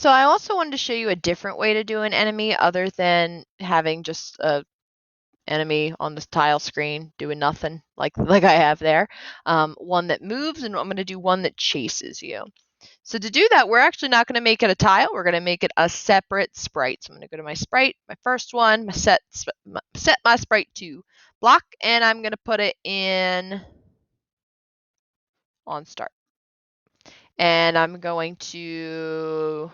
So I also wanted to show you a different way to do an enemy other than having just a enemy on this tile screen doing nothing like I have there. One that moves, and I'm going to do one that chases you. So to do that, we're actually not going to make it a tile. We're going to make it a separate sprite. So I'm going to go to my sprite, my first one, set my sprite to block, and I'm going to put it in on start. And I'm going to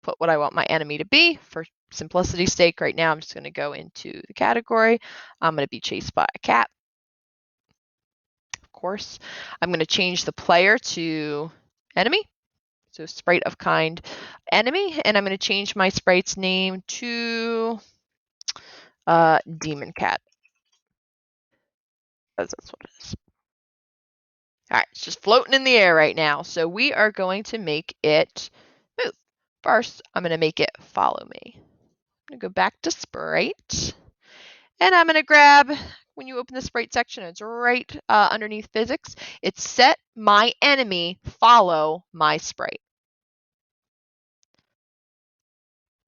put what I want my enemy to be. For simplicity's sake, right now I'm just going to go into the category. I'm going to be chased by a cat, of course. I'm going to change the player to enemy. So sprite of kind enemy, and I'm going to change my sprite's name to demon cat, because that's what it is. All right, it's just floating in the air right now. So we are going to make it move. First, I'm going to make it follow me. I'm going to go back to sprite, and I'm going to grab, when you open the sprite section, it's right underneath physics. It's set my enemy follow my sprite.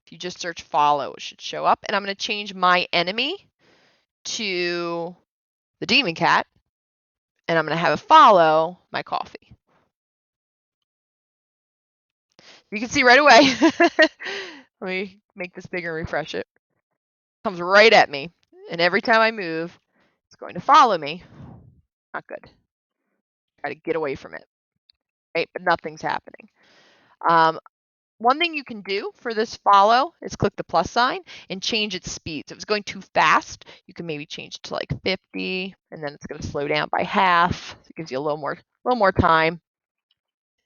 If you just search follow, it should show up. And I'm going to change my enemy to the demon cat, and I'm going to have it follow my coffee. You can see right away. Let me make this bigger and refresh it. It comes right at me, and every time I move, it's going to follow me. Not good. Try to get away from it, right? But nothing's happening. One thing you can do for this follow is click the plus sign and change its speed. So if it's going too fast, you can maybe change it to like 50, and then it's going to slow down by half. So it gives you a little more time.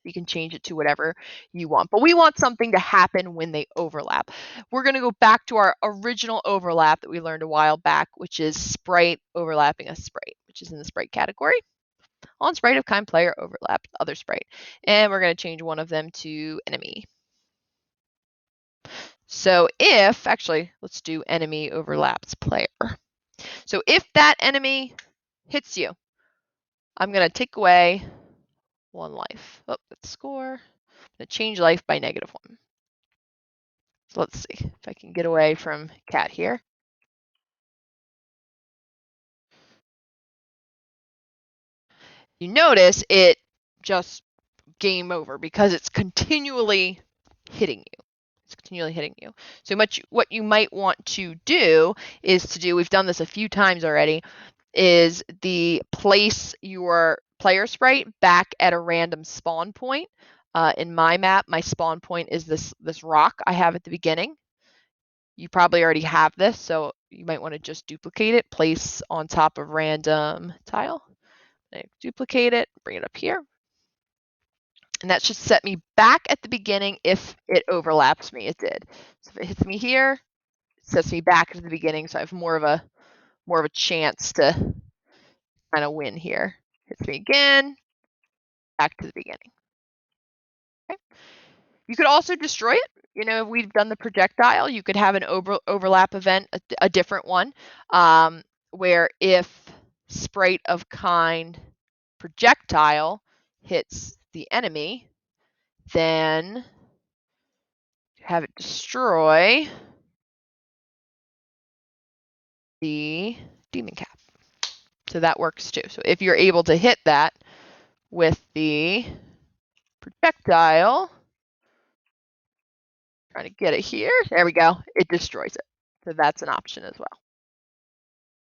You can change it to whatever you want, but we want something to happen when they overlap. We're going to go back to our original overlap that we learned a while back, which is sprite overlapping a sprite, which is in the sprite category. On sprite of kind player overlap other sprite, and we're going to change one of them to enemy. So if, actually, let's do enemy overlaps player. So if that enemy hits you, I'm going to take away 1 life. Oh, that's score. I'm going to change life by -1. So let's see if I can get away from cat here. You notice it just game over because it's continually hitting you. It's continually hitting you. So what you might want to do is we've done this a few times already, is place your player sprite back at a random spawn point. In my map, my spawn point is this rock I have at the beginning. You probably already have this, so you might want to just duplicate it, place on top of random tile, duplicate it, bring it up here. And that should set me back at the beginning if it overlaps me. It did. So if it hits me here, it sets me back at the beginning, so I have more of a chance to kind of win here. Hits me again, back to the beginning. Okay. You could also destroy it. You know, if we've done the projectile, you could have an overlap event, a different one, where if sprite of kind projectile hits the enemy, then have it destroy the demon cap. So that works too. So if you're able to hit that with the projectile, trying to get it here, there we go, it destroys it. So that's an option as well.